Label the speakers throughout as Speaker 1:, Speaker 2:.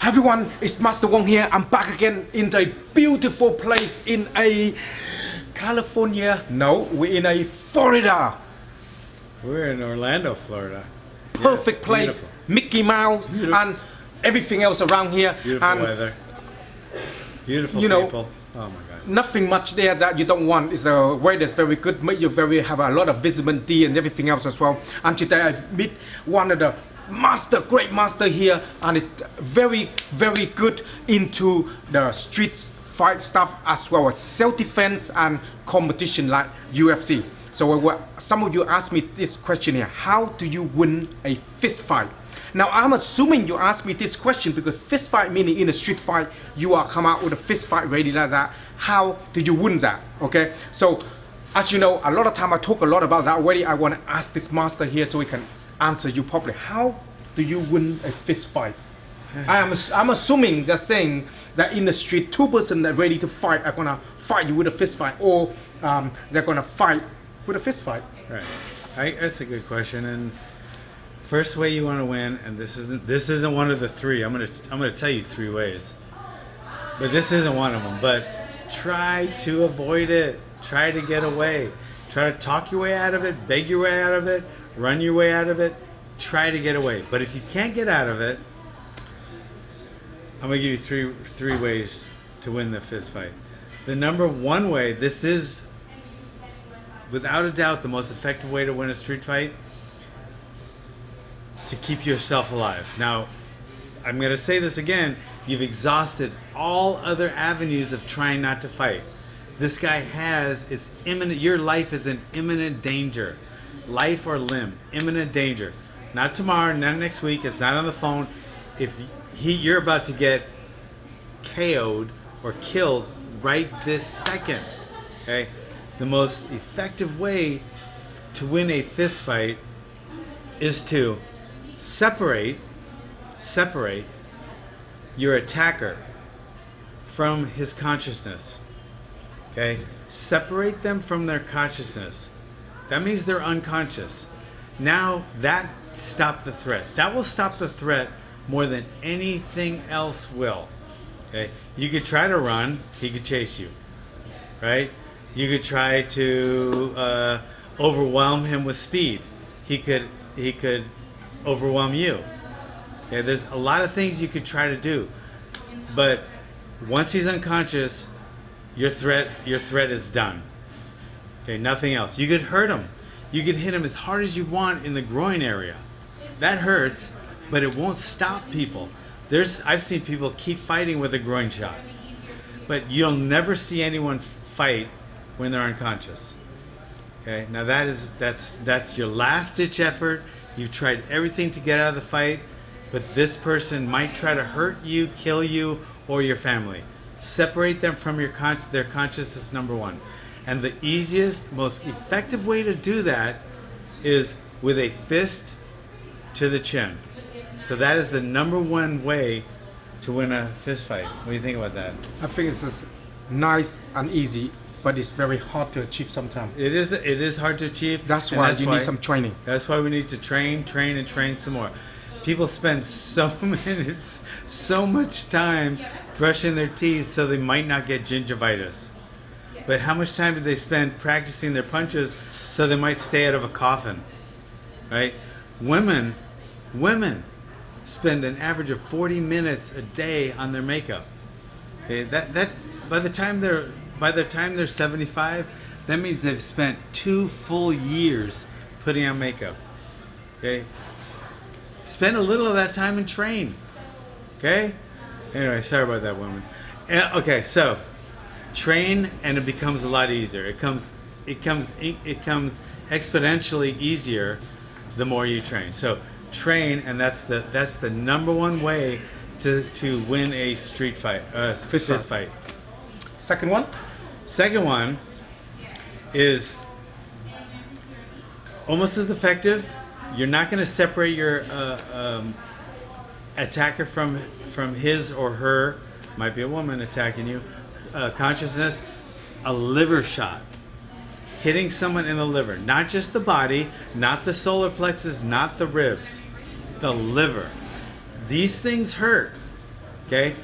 Speaker 1: Everyone, it's Master Wong here. I'm back again in the beautiful place in a California. No, we're in a Florida.
Speaker 2: We're in Orlando, Florida.
Speaker 1: Perfect place.
Speaker 2: Beautiful.
Speaker 1: Mickey Mouse
Speaker 2: Beautiful.
Speaker 1: and everything else around here.
Speaker 2: Beautiful
Speaker 1: and
Speaker 2: weather. Beautiful
Speaker 1: you know,
Speaker 2: people. Oh my God.
Speaker 1: nothing much there that you don't want. It's the weather's very good, make you have a lot of vitamin D and everything else as well. And today I meet one of the great master here, and it's very good into the street fight stuff as well as self-defense and competition like UFC. So some of you asked me this question here: how do you win a fist fight? Now I'm assuming you asked me this question because fist fight meaning in a street fight you are come out with a fist fight ready like that. How do you win that? Okay, so as you know, a lot of time I talk a lot about that already. I want to ask this master here so he can answer you properly. How do you win a fist fight? I'm assuming they're saying that in the street, two person that are ready to fight are gonna fight you with a fist fight, or they're gonna fight with a fist fight.
Speaker 2: Right. That's a good question. And first way you want to win, and this isn't one of the three. I'm gonna tell you three ways, but this isn't one of them. But try to avoid it. Try to get away. Try to talk your way out of it, beg your way out of it, run your way out of it. Try to get away. But if you can't get out of it, I'm gonna give you three ways to win the fist fight. The number one way, this is without a doubt the most effective way to win a street fight, to keep yourself alive. Now, I'm gonna say this again, you've exhausted all other avenues of trying not to fight. This guy is imminent, your life is in imminent danger. Life or limb, imminent danger. Not tomorrow, not next week, it's not on the phone. If you're about to get KO'd or killed right this second, okay? The most effective way to win a fist fight is to separate your attacker from his consciousness, okay? Separate them from their consciousness. That means they're unconscious. Now that stopped the threat. That will stop the threat more than anything else will. Okay? You could try to run, he could chase you. Right? You could try to overwhelm him with speed. He could overwhelm you. Okay? There's a lot of things you could try to do. But once he's unconscious, your threat is done. Okay, nothing else. You could hurt him. You could hit him as hard as you want in the groin area. That hurts, but it won't stop people. I've seen people keep fighting with a groin shot, but you'll never see anyone fight when they're unconscious. Okay, now that's your last-ditch effort. You've tried everything to get out of the fight, but this person might try to hurt you, kill you, or your family. Separate them from their consciousness, number one. And the easiest, most effective way to do that is with a fist to the chin. So that is the number one way to win a fist fight. What do you think about that?
Speaker 1: I think it's just nice and easy, but it's very hard to achieve sometimes.
Speaker 2: It is hard to achieve.
Speaker 1: That's why you need some training.
Speaker 2: That's why we need to train some more. People spend so much time brushing their teeth so they might not get gingivitis. But how much time do they spend practicing their punches so they might stay out of a coffin, right? Women spend an average of 40 minutes a day on their makeup. Okay, that by the time they're 75, that means they've spent 2 full years putting on makeup. Okay, spend a little of that time and train. Okay, anyway, sorry about that, woman. Okay, so. Train and it becomes a lot easier. It comes exponentially easier the more you train. So train, and that's the number one way to win a street fight, fist fight.
Speaker 1: Second one
Speaker 2: is almost as effective. You're not going to separate your attacker from his or her. Might be a woman attacking you. Consciousness, a liver shot. Hitting someone in the liver, not just the body, not the solar plexus, not the ribs, the liver. These things hurt. Okay?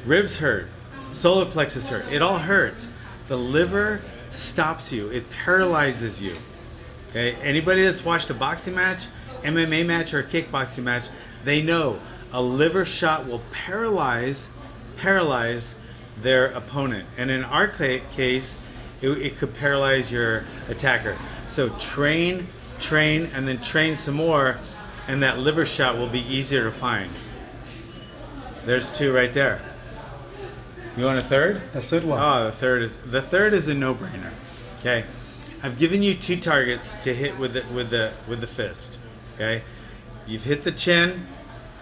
Speaker 2: Ribs hurt. Solar plexus hurt. It all hurts. The liver stops you. It paralyzes you. Okay? Anybody that's watched a boxing match, MMA match, or a kickboxing match, they know a liver shot will paralyze their opponent. And in our case, it could paralyze your attacker. So train, and then train some more, and that liver shot will be easier to find. There's 2 right there. You want a third?
Speaker 1: The third one.
Speaker 2: Oh, the third is a no-brainer. Okay, I've given you 2 targets to hit with the fist. Okay, you've hit the chin,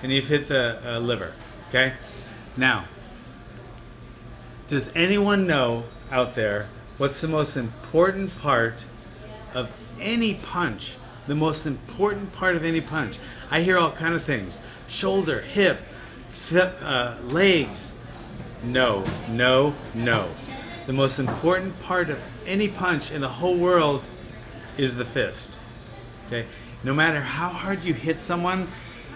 Speaker 2: and you've hit the liver. Okay, now, does anyone know out there what's the most important part of any punch? The most important part of any punch. I hear all kind of things: shoulder, hip, legs. No. The most important part of any punch in the whole world is the fist. Okay? No matter how hard you hit someone,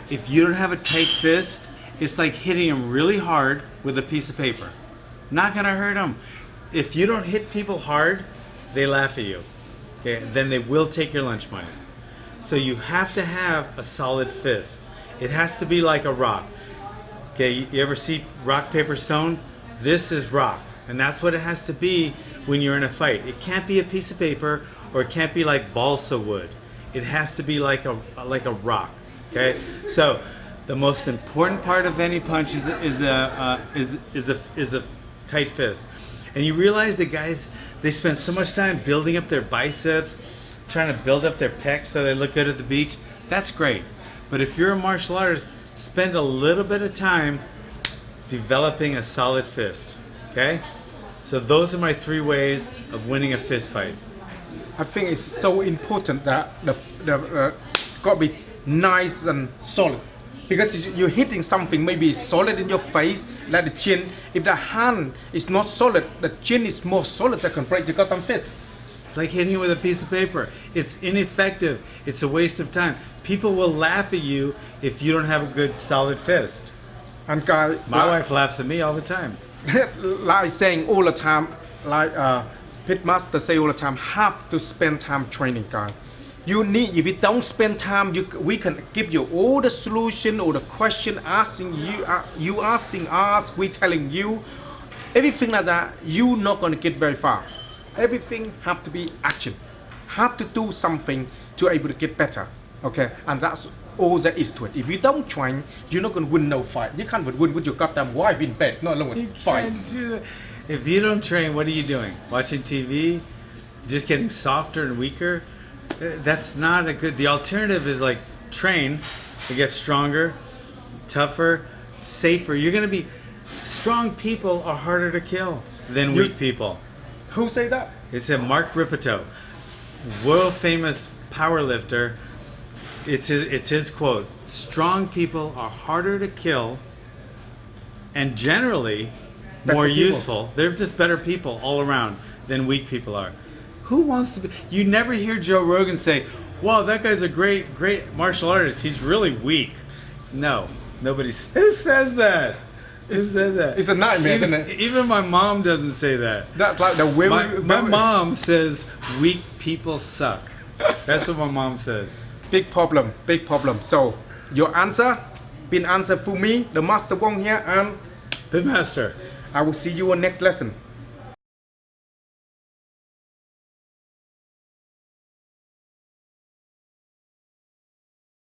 Speaker 2: if you don't have a tight fist, it's like hitting them really hard with a piece of paper. Not gonna hurt them. If you don't hit people hard, they laugh at you. Okay? Then they will take your lunch money. So you have to have a solid fist. It has to be like a rock. Okay, you ever see rock, paper, stone? This is rock, and that's what it has to be when you're in a fight. It can't be a piece of paper, or it can't be like balsa wood. It has to be like a rock. Okay, so the most important part of any punch is a tight fist. And you realize that guys, they spend so much time building up their biceps, trying to build up their pecs so they look good at the beach. That's great, but if you're a martial artist, spend a little bit of time developing a solid fist. Okay? So those are my 3 ways of winning a fist fight.
Speaker 1: I think it's so important that the got to be nice and solid, because you're hitting something maybe solid in your face, like the chin. If the hand is not solid, the chin is more solid, that can break the goddamn fist.
Speaker 2: It's like hitting with a piece of paper. It's ineffective. It's a waste of time. People will laugh at you if you don't have a good solid fist.
Speaker 1: And guys,
Speaker 2: My wife laughs at me all the time.
Speaker 1: like saying all the time, like Pitmaster say all the time, have to spend time training, guys. You need, if you don't spend time, we can give you all the solution or the question asking you asking us, we telling you, everything like that, you're not going to get very far. Everything have to be action. Have to do something to able to get better. Okay, and that's all there is to it. If you don't train, you're not going to win no fight. You can't win with your goddamn wife in bed, not alone
Speaker 2: You
Speaker 1: with fight.
Speaker 2: can't do that. If you don't train, what are you doing? Watching TV? Just getting softer and weaker? That's not a good. The alternative is like train to get stronger, tougher, safer. You're going to be. Strong people are harder to kill than weak people.
Speaker 1: Who say that?
Speaker 2: It's a Mark Ripito, world famous power lifter. It's his quote. Strong people are harder to kill and generally more useful. They're just better people all around than weak people are. Who wants to be? You never hear Joe Rogan say, "Wow, that guy's a great martial artist. He's really weak." No, nobody says that. Who said that?
Speaker 1: It's a nightmare, isn't it?
Speaker 2: Even my mom doesn't say that.
Speaker 1: That's like the way
Speaker 2: My mom says weak people suck. That's what my mom says.
Speaker 1: Big problem, big problem. So your answer been answered for me, the Master Wong here, and
Speaker 2: Pitmaster.
Speaker 1: I will see you on next lesson.